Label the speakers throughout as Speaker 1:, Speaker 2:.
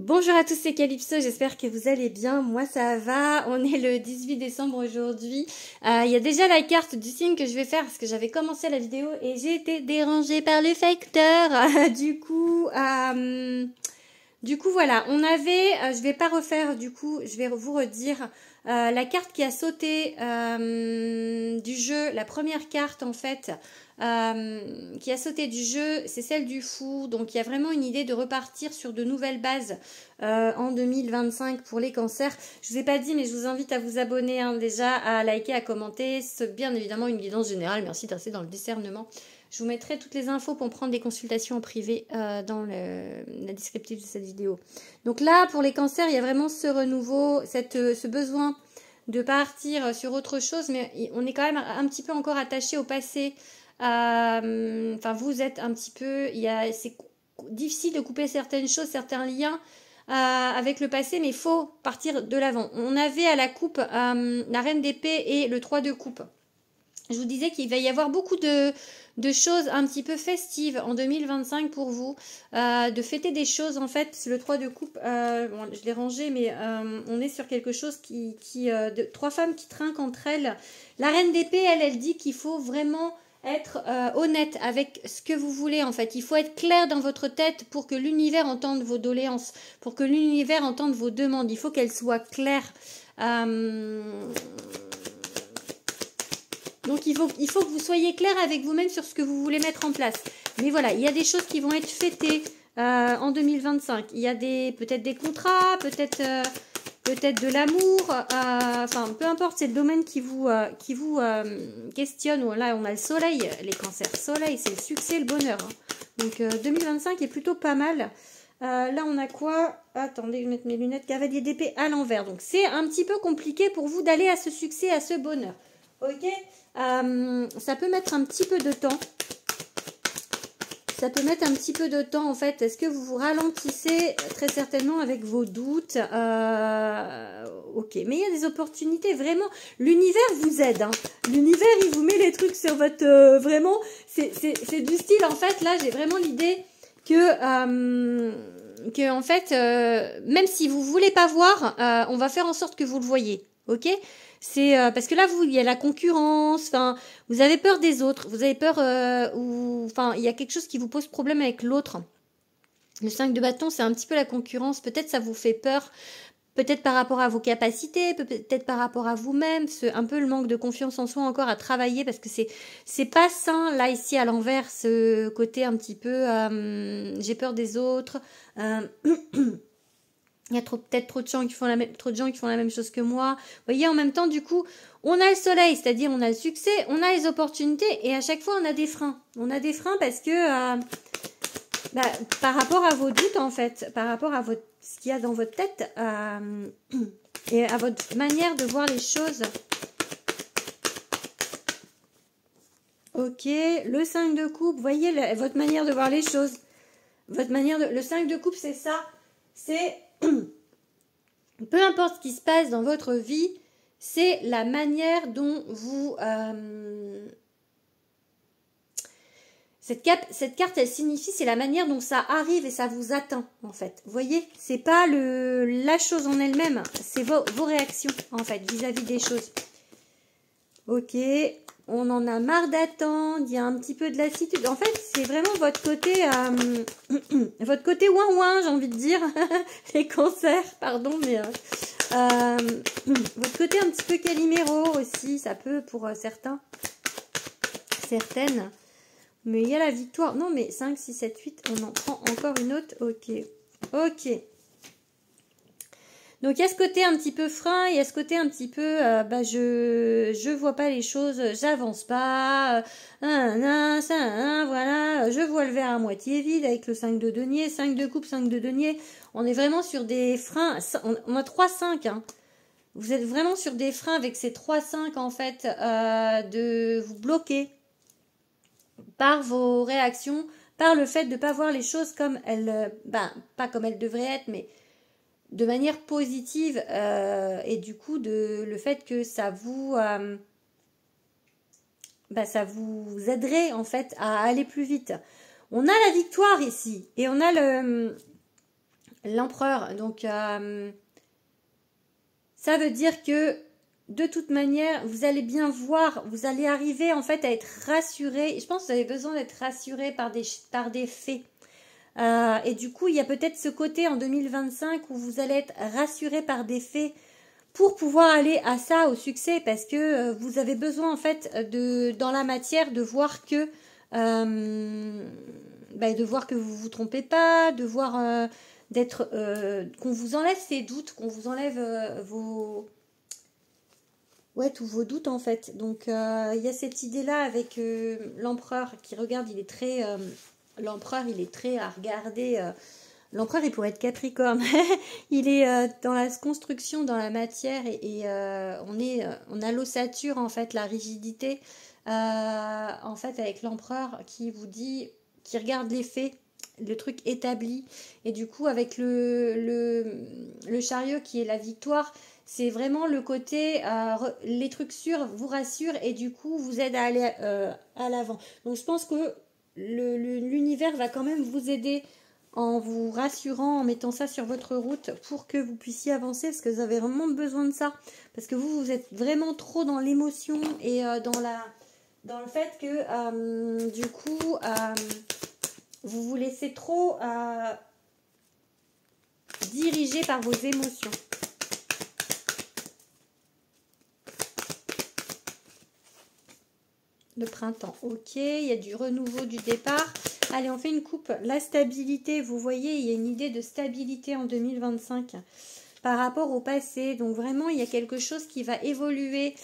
Speaker 1: Bonjour à tous, c'est Calypso, j'espère que vous allez bien, moi ça va, on est le 18 décembre aujourd'hui. Il y a déjà la carte du signe que je vais faire parce que j'avais commencé la vidéo et j'ai été dérangée par le facteur. Du coup voilà, on avait, je vais pas refaire du coup, je vais vous redire la carte qui a sauté du jeu, la première carte en fait. Qui a sauté du jeu, c'est celle du fou. Donc il y a vraiment une idée de repartir sur de nouvelles bases en 2025 pour les cancers. Je vous ai pas dit, mais je vous invite à vous abonner déjà, à liker, à commenter. C'est bien évidemment une guidance générale. Merci de rester dans le discernement. Je vous mettrai toutes les infos pour prendre des consultations en privé dans la descriptive de cette vidéo. Donc là, pour les cancers, il y a vraiment ce renouveau, ce besoin de partir sur autre chose, mais on est quand même un petit peu encore attaché au passé. Enfin, vous êtes un petit peu, c'est difficile de couper certaines choses, certains liens avec le passé, mais il faut partir de l'avant. On avait à la coupe la reine d'épée et le 3 de coupe. Je vous disais qu'il va y avoir beaucoup de choses un petit peu festives en 2025 pour vous, de fêter des choses en fait. Le 3 de coupe, bon, je l'ai rangé, mais on est sur quelque chose de trois femmes qui trinquent entre elles. La reine d'épée, elle dit qu'il faut vraiment être honnête avec ce que vous voulez en fait. Il faut être clair dans votre tête pour que l'univers entende vos doléances, pour que l'univers entende vos demandes. Il faut qu'elles soient claires. Donc il faut que vous soyez clair avec vous-même sur ce que vous voulez mettre en place. Mais voilà, il y a des choses qui vont être fêtées en 2025. Il y a peut-être des contrats, peut-être de l'amour, enfin peu importe, c'est le domaine qui vous questionne. Là on a le soleil, les cancers. Soleil, c'est le succès, le bonheur. Donc 2025 est plutôt pas mal. Là on a quoi? Attendez, je vais mettre mes lunettes. Cavalier d'épée à l'envers. Donc c'est un petit peu compliqué pour vous d'aller à ce succès, à ce bonheur. Ok, ça peut mettre un petit peu de temps. Ça peut mettre un petit peu de temps en fait. Est-ce que vous vous ralentissez? Très certainement avec vos doutes. Ok, mais il y a des opportunités vraiment. L'univers vous aide. L'univers il vous met les trucs sur votre... vraiment, c'est du style en fait. Là j'ai vraiment l'idée que en fait, même si vous voulez pas voir, on va faire en sorte que vous le voyez. Ok, c'est parce que là, il y a la concurrence. Enfin, vous avez peur des autres. Vous avez peur enfin, il y a quelque chose qui vous pose problème avec l'autre. Le 5 de bâton, c'est un petit peu la concurrence. Peut-être ça vous fait peur. Peut-être par rapport à vos capacités, peut-être par rapport à vous-même, un peu le manque de confiance en soi encore à travailler parce que c'est pas sain là ici à l'envers, ce côté un petit peu j'ai peur des autres. Il y a peut-être trop de gens qui font la même chose que moi. Vous voyez, en même temps, du coup, on a le soleil, c'est-à-dire on a le succès, on a les opportunités et à chaque fois, on a des freins. On a des freins parce que par rapport à vos doutes, en fait, par rapport à ce qu'il y a dans votre tête et à votre manière de voir les choses. Ok, le 5 de coupe, vous voyez votre manière de voir les choses. Le 5 de coupe, c'est ça. C'est... peu importe ce qui se passe dans votre vie, c'est la manière dont vous... Cette carte, elle signifie, c'est la manière dont ça arrive et ça vous atteint, en fait. Vous voyez, c'est pas la chose en elle-même, c'est vos réactions, en fait, vis-à-vis des choses. Ok, on en a marre d'attendre, il y a un petit peu de lassitude. En fait, c'est vraiment votre côté ouin-ouin, j'ai envie de dire. Les cancers, pardon, mais... votre côté un petit peu Calimero aussi, ça peut pour certains, certaines. Mais il y a la victoire. Non, mais 5, 6, 7, 8, on en prend encore une autre. Ok. Ok. Donc, il y a ce côté un petit peu frein, il y a ce côté un petit peu, je vois pas les choses, j'avance pas, voilà, je vois le verre à moitié vide avec le 5 de denier, 5 de coupe, 5 de denier. On est vraiment sur des freins, on a 3-5, hein. Vous êtes vraiment sur des freins avec ces 3-5, en fait, de vous bloquer par vos réactions, par le fait de ne pas voir les choses comme elles, pas comme elles devraient être, mais de manière positive, et du coup le fait que ça vous aiderait en fait à aller plus vite. On a la victoire ici et on a l'empereur. Donc, ça veut dire que de toute manière, vous allez bien voir, vous allez arriver en fait à être rassuré. Je pense que vous avez besoin d'être rassuré par des faits. Et du coup, il y a peut-être ce côté en 2025 où vous allez être rassuré par des faits pour pouvoir aller à ça, au succès, parce que vous avez besoin en fait dans la matière de voir que vous vous trompez pas, de voir qu'on vous enlève ces doutes, qu'on vous enlève tous vos doutes en fait. Donc il y a cette idée là avec l'empereur qui regarde, l'empereur il est très à regarder. L'empereur, il pourrait être Capricorne. Il est dans la construction, dans la matière, et on a l'ossature, en fait, la rigidité, en fait, avec l'empereur qui vous dit, qui regarde les faits, le truc établi. Et du coup, avec le chariot qui est la victoire, c'est vraiment le côté, les trucs sûrs vous rassurent et du coup, vous aident à aller à l'avant. Donc, je pense que l'univers va quand même vous aider en vous rassurant, en mettant ça sur votre route pour que vous puissiez avancer, parce que vous avez vraiment besoin de ça. Parce que vous êtes vraiment trop dans l'émotion et dans le fait que, du coup, vous vous laissez trop diriger par vos émotions. Le printemps, ok, il y a du renouveau, du départ. Allez, on fait une coupe. La stabilité, vous voyez, il y a une idée de stabilité en 2025 par rapport au passé. Donc vraiment, il y a quelque chose qui va évoluer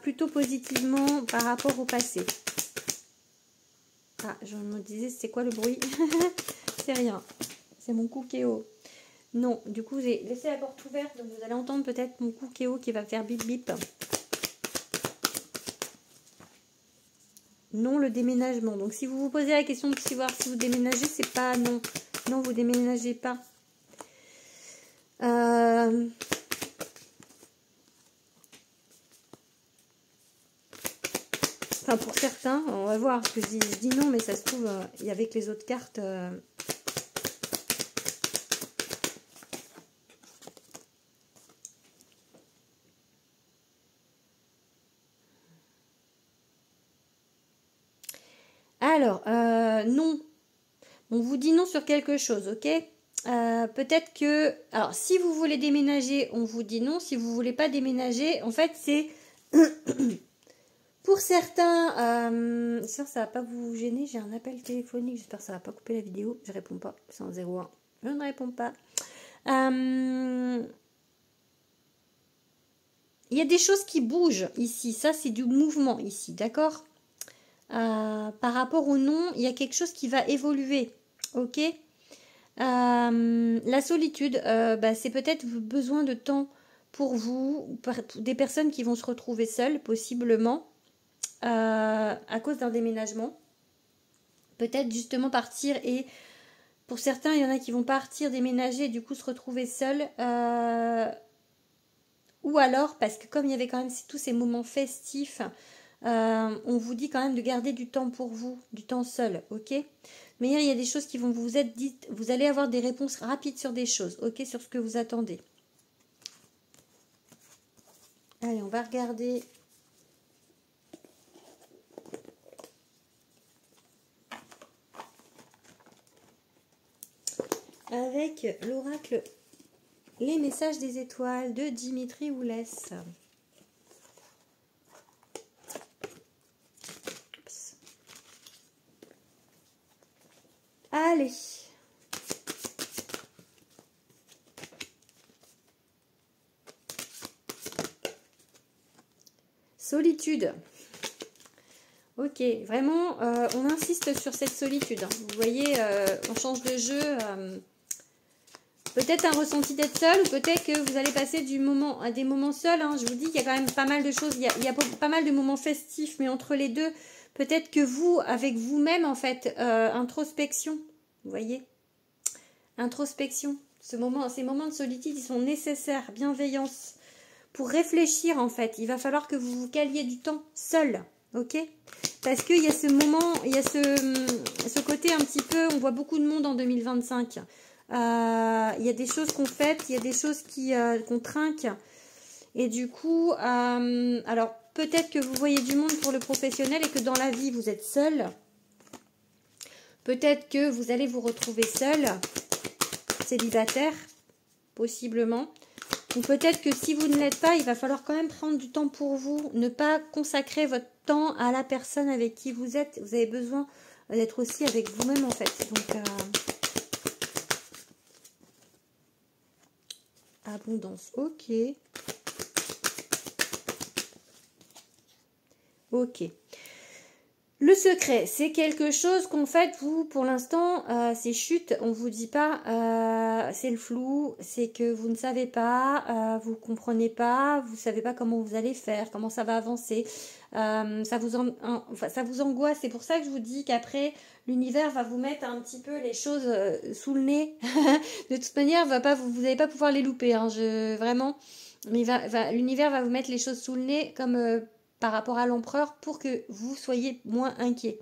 Speaker 1: plutôt positivement par rapport au passé. Ah, je me disais, c'est quoi le bruit? C'est rien. C'est mon cookéo. Non, du coup, j'ai laissé la porte ouverte, donc vous allez entendre peut-être mon cookéo qui va faire bip bip. Non, le déménagement. Donc, si vous vous posez la question de savoir si vous déménagez, c'est pas non. Non, vous déménagez pas. Enfin, pour certains, on va voir. Parce que je dis non, mais ça se trouve, avec les autres cartes... Alors, non. On vous dit non sur quelque chose, ok? Peut-être que... Alors, si vous voulez déménager, on vous dit non. Si vous voulez pas déménager, en fait, c'est... Pour certains... ça va pas vous gêner. J'ai un appel téléphonique. J'espère que ça va pas couper la vidéo. Je réponds pas. C'est en 01. Je ne réponds pas. Il y a des choses qui bougent ici. Ça, c'est du mouvement ici, d'accord? Par rapport au non, il y a quelque chose qui va évoluer, ok? La solitude, c'est peut-être besoin de temps pour vous, pour des personnes qui vont se retrouver seules, possiblement, à cause d'un déménagement. Peut-être justement partir et pour certains, il y en a qui vont partir, déménager, du coup se retrouver seuls. Ou alors, parce que comme il y avait quand même tous ces moments festifs, on vous dit quand même de garder du temps pour vous, du temps seul, ok? Mais il y a des choses qui vont vous être dites, vous allez avoir des réponses rapides sur des choses, ok? Sur ce que vous attendez. Allez, on va regarder. Avec l'oracle, les messages des étoiles de Dimitri Oulès. Allez. Solitude. Ok, vraiment, on insiste sur cette solitude. Hein. Vous voyez, on change de jeu. Peut-être un ressenti d'être seul, ou peut-être que vous allez passer à des moments seuls. Hein. Je vous dis qu'il y a quand même pas mal de choses. Il y a pas mal de moments festifs, mais entre les deux, peut-être que vous, avec vous-même, en fait, introspection. Vous voyez? Introspection. Ces moments de solitude, ils sont nécessaires. Bienveillance. Pour réfléchir, en fait, il va falloir que vous vous caliez du temps seul. Ok? Parce qu'il y a ce moment, il y a ce côté un petit peu, on voit beaucoup de monde en 2025. Il y a des choses qu'on fait, il y a des choses qu'on trinque. Et du coup, alors peut-être que vous voyez du monde pour le professionnel et que dans la vie, vous êtes seul. Peut-être que vous allez vous retrouver seul, célibataire, possiblement. Ou peut-être que si vous ne l'êtes pas, il va falloir quand même prendre du temps pour vous. Ne pas consacrer votre temps à la personne avec qui vous êtes. Vous avez besoin d'être aussi avec vous-même en fait. Donc, abondance, ok. Ok. Le secret, c'est quelque chose qu'en fait, vous, pour l'instant, c'est chute. On vous dit pas, c'est le flou, c'est que vous ne savez pas, vous comprenez pas, vous savez pas comment vous allez faire, comment ça va avancer. Ça vous angoisse. C'est pour ça que je vous dis qu'après, l'univers va vous mettre un petit peu les choses sous le nez. De toute manière, vous n'allez pas pouvoir les louper, hein, vraiment. Mais l'univers va vous mettre les choses sous le nez comme par rapport à l'empereur pour que vous soyez moins inquiet.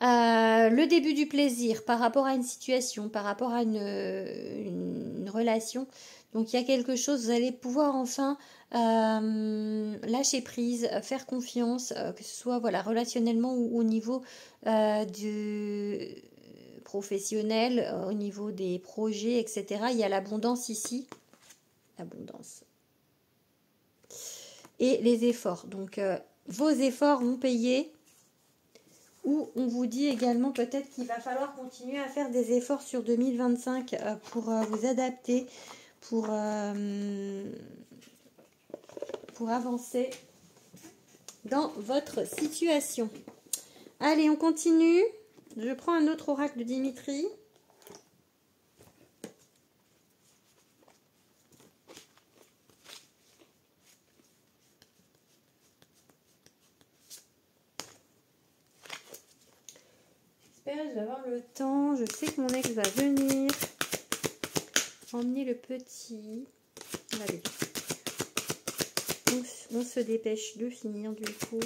Speaker 1: Le début du plaisir par rapport à une situation, par rapport à une relation. Donc il y a quelque chose, vous allez pouvoir enfin lâcher prise, faire confiance, que ce soit voilà, relationnellement ou au niveau du professionnel, au niveau des projets, etc. Il y a l'abondance ici. L'abondance. Et les efforts. Donc, vos efforts vont payer. Ou on vous dit également peut-être qu'il va falloir continuer à faire des efforts sur 2025 pour vous adapter, pour avancer dans votre situation. Allez, on continue. Je prends un autre oracle de Dimitri. Je vais avoir le temps. Je sais que mon ex va venir. Emmener le petit. Allez. On se dépêche de finir du coup.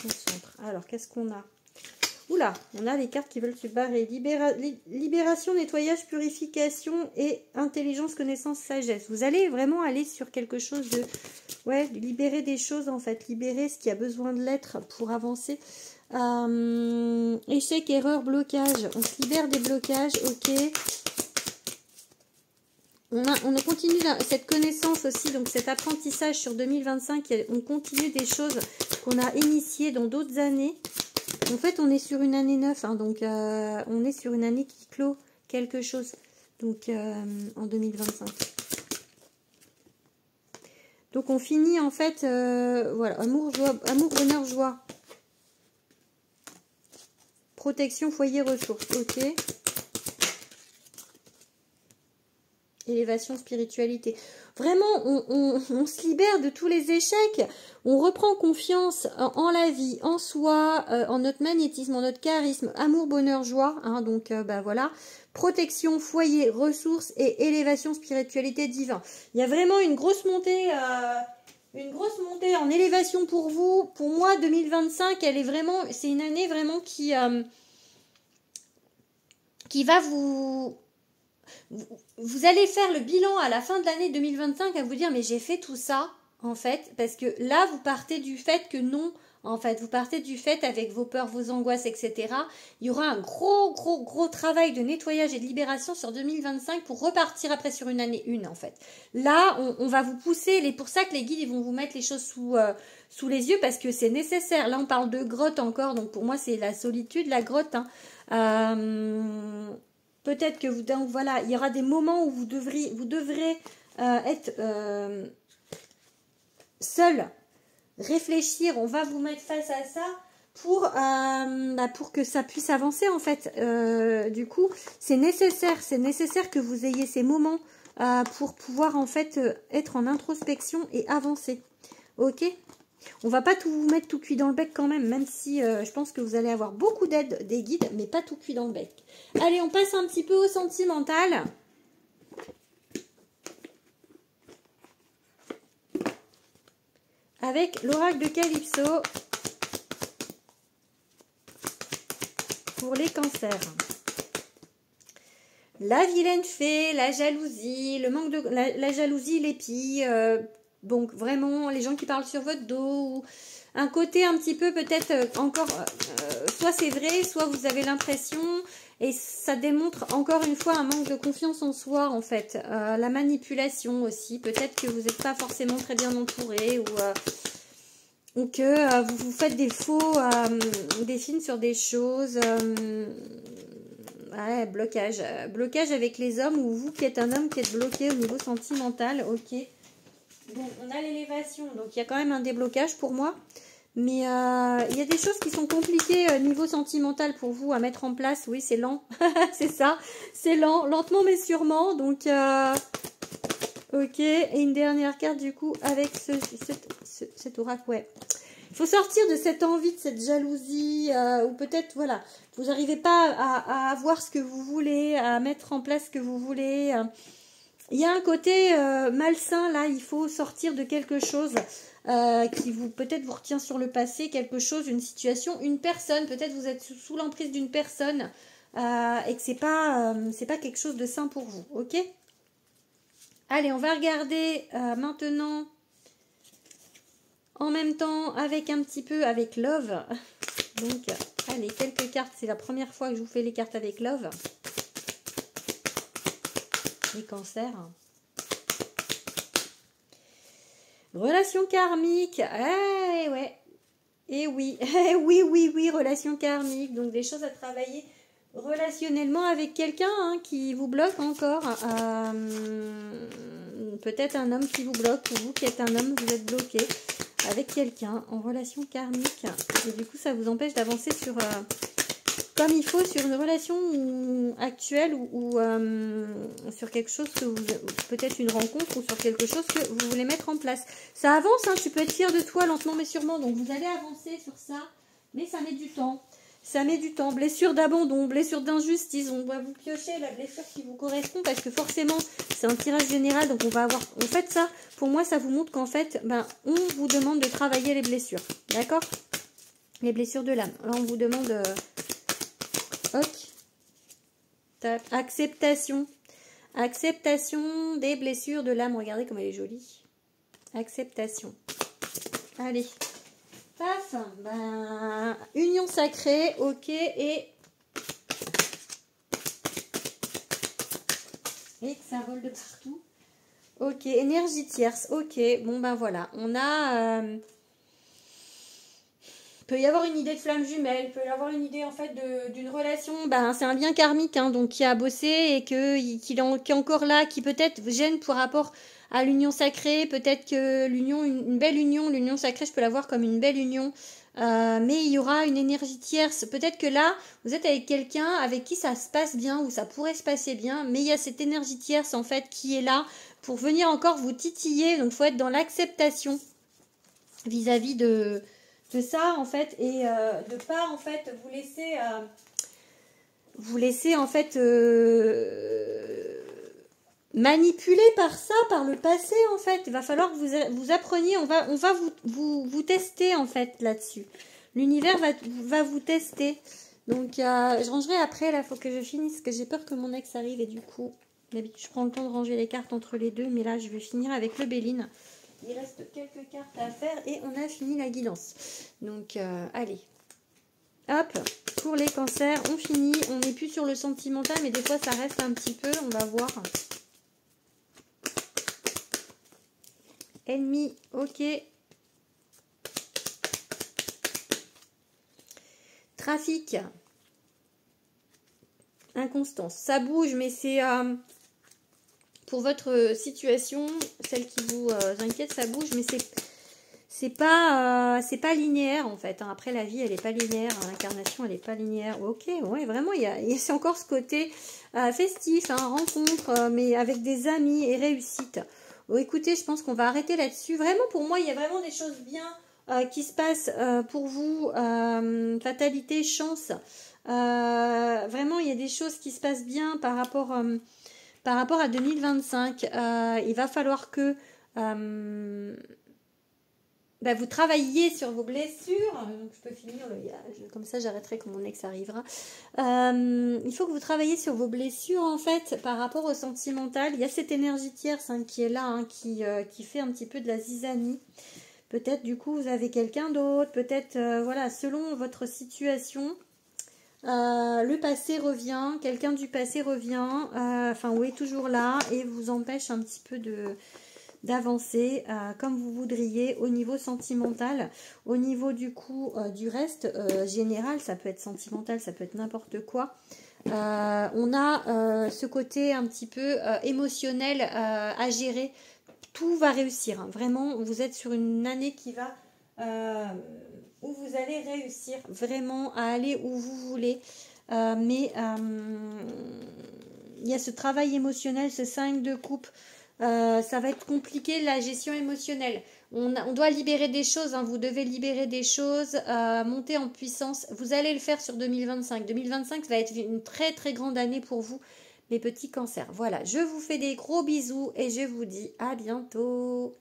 Speaker 1: Concentre. Alors, qu'est-ce qu'on a? Oula, on a les cartes qui veulent se barrer. Libération, nettoyage, purification et intelligence, connaissance, sagesse. Vous allez vraiment aller sur quelque chose de... Ouais, libérer des choses en fait. Libérer ce qui a besoin de l'être pour avancer. Échec, erreur, blocage. On se libère des blocages, ok. On continue cette connaissance aussi, donc cet apprentissage sur 2025. On continue des choses qu'on a initiées dans d'autres années. En fait, on est sur une année 9, hein, donc on est sur une année qui clôt quelque chose, donc en 2025. Donc on finit en fait, voilà, amour, bonheur, joie. Protection, foyer, ressources, ok. Élévation, spiritualité. Vraiment, on se libère de tous les échecs. On reprend confiance en la vie, en soi, en notre magnétisme, en notre charisme. Amour, bonheur, joie. Hein, donc, voilà. Protection, foyer, ressources et élévation, spiritualité, divin. Il y a vraiment une grosse montée en élévation pour vous. Pour moi, 2025, elle est vraiment... C'est une année vraiment qui va vous allez faire le bilan à la fin de l'année 2025 à vous dire mais j'ai fait tout ça en fait parce que là vous partez du fait que non, en fait vous partez du fait avec vos peurs, vos angoisses, etc. Il y aura un gros travail de nettoyage et de libération sur 2025 pour repartir après sur une année 1 en fait. Là on va vous pousser, c'est pour ça que les guides ils vont vous mettre les choses sous les yeux parce que c'est nécessaire. Là on parle de grotte encore, donc pour moi c'est la solitude, la grotte, hein. Peut-être que vous, donc voilà, il y aura des moments où vous devrez être seul, réfléchir. On va vous mettre face à ça pour que ça puisse avancer en fait. Du coup, c'est nécessaire que vous ayez ces moments pour pouvoir en fait être en introspection et avancer. Ok ? On va pas tout vous mettre tout cuit dans le bec quand même si je pense que vous allez avoir beaucoup d'aide des guides, mais pas tout cuit dans le bec. Allez, on passe un petit peu au sentimental. Avec l'oracle de Calypso pour les cancers. la vilaine fée, la jalousie, le manque de la jalousie, l'épi. Donc vraiment, les gens qui parlent sur votre dos, ou un côté un petit peu peut-être encore, soit c'est vrai, soit vous avez l'impression, et ça démontre encore une fois un manque de confiance en soi en fait. La manipulation aussi, peut-être que vous n'êtes pas forcément très bien entouré, ou que vous vous faites des faux, des films sur des choses. Ouais, blocage. Blocage avec les hommes, ou vous qui êtes un homme qui êtes bloqué au niveau sentimental, ok. Bon, on a l'élévation, donc il y a quand même un déblocage pour moi. Mais il y a des choses qui sont compliquées niveau sentimental pour vous à mettre en place. Oui, c'est lent, c'est ça. C'est lent, lentement mais sûrement. Donc, ok. Et une dernière carte du coup avec cet oracle, ouais. Il faut sortir de cette envie, de cette jalousie, ou peut-être, voilà, vous n'arrivez pas à avoir ce que vous voulez, à mettre en place ce que vous voulez. Il y a un côté malsain, là, il faut sortir de quelque chose qui vous peut-être vous retient sur le passé, quelque chose, une situation, une personne, peut-être vous êtes sous l'emprise d'une personne et que c'est pas quelque chose de sain pour vous, ok? Allez, on va regarder maintenant... En même temps, avec un petit peu avec Love. Donc, allez, quelques cartes. C'est la première fois que je vous fais les cartes avec Love. Les cancers. Relation karmique. Eh ouais. Et oui. oui, relation karmique. Donc, des choses à travailler relationnellement avec quelqu'un qui vous bloque encore. Peut-être un homme qui vous bloque, ou vous qui êtes un homme, vous êtes bloqué avec quelqu'un en relation karmique, et du coup ça vous empêche d'avancer sur comme il faut sur une relation actuelle, ou sur quelque chose que vous, peut-être une rencontre, ou sur quelque chose que vous voulez mettre en place. Ça avance, tu peux être fier de toi lentement mais sûrement, donc vous allez avancer sur ça, mais ça met du temps. Ça met du temps. Blessure d'abandon, blessure d'injustice. On va vous piocher la blessure qui vous correspond, parce que forcément, c'est un tirage général. Donc, on va avoir... En fait, ça, pour moi, ça vous montre qu'en fait, on vous demande de travailler les blessures. D'accord? Les blessures de l'âme. Là, on vous demande... Hop. Tac. Acceptation. Acceptation des blessures de l'âme. Regardez comme elle est jolie. Acceptation. Allez. Paf, union sacrée, ok, et que ça vole de partout. Ok, énergie tierce, ok, bon voilà, on a... peut y avoir une idée de flamme jumelle, peut y avoir une idée en fait d'une relation, c'est un lien karmique, donc qui a bossé et qui est encore là, qui peut-être gêne par rapport à l'union sacrée. Peut-être que l'union, une belle union, l'union sacrée, je peux la voir comme une belle union, mais il y aura une énergie tierce. Peut-être que là, vous êtes avec quelqu'un avec qui ça se passe bien, ou ça pourrait se passer bien, mais il y a cette énergie tierce en fait qui est là pour venir encore vous titiller. Donc il faut être dans l'acceptation vis-à-vis de ça en fait, et de pas en fait vous laisser en fait manipuler par ça, par le passé en fait. Il va falloir que vous appreniez, on va vous tester en fait là-dessus. L'univers va vous tester. Donc je rangerai après, là faut que je finisse, parce que j'ai peur que mon ex arrive, et du coup d'habitude je prends le temps de ranger les cartes entre les deux, mais là je vais finir avec le Béline. Il reste quelques cartes à faire et on a fini la guidance. Donc, allez. Hop, pour les cancers, on finit. On n'est plus sur le sentimental, mais des fois, ça reste un petit peu. On va voir. Ennemi, ok. Trafic. Inconstance. Ça bouge, mais c'est... pour votre situation, celle qui vous inquiète, ça bouge, mais c'est pas linéaire en fait. Après, la vie, elle n'est pas linéaire, l'incarnation, elle n'est pas linéaire. Ok, ouais, vraiment, c'est encore ce côté festif, rencontre, mais avec des amis et réussite. Bon, écoutez, je pense qu'on va arrêter là-dessus. Vraiment, pour moi, il y a vraiment des choses bien qui se passent pour vous. Fatalité, chance. Vraiment, il y a des choses qui se passent bien par rapport à 2025. Il va falloir que bah, vous travaillez sur vos blessures. Donc, je peux finir le comme ça j'arrêterai quand mon ex arrivera. Il faut que vous travaillez sur vos blessures en fait par rapport au sentimental. Il y a cette énergie tierce qui est là, qui fait un petit peu de la zizanie. Peut-être du coup vous avez quelqu'un d'autre, peut-être voilà, selon votre situation. Le passé revient, quelqu'un du passé revient, ou est toujours là et vous empêche un petit peu d'avancer comme vous voudriez au niveau sentimental. Au niveau du coup du reste général, ça peut être sentimental, ça peut être n'importe quoi. On a ce côté un petit peu émotionnel à gérer. Tout va réussir, hein. Vraiment, vous êtes sur une année qui va où vous allez réussir vraiment à aller où vous voulez. Mais il y a ce travail émotionnel, ce 5 de coupe. Ça va être compliqué la gestion émotionnelle. On doit libérer des choses, hein. Vous devez libérer des choses, monter en puissance. Vous allez le faire sur 2025. 2025 va être une très très grande année pour vous, mes petits cancers. Voilà, je vous fais des gros bisous et je vous dis à bientôt.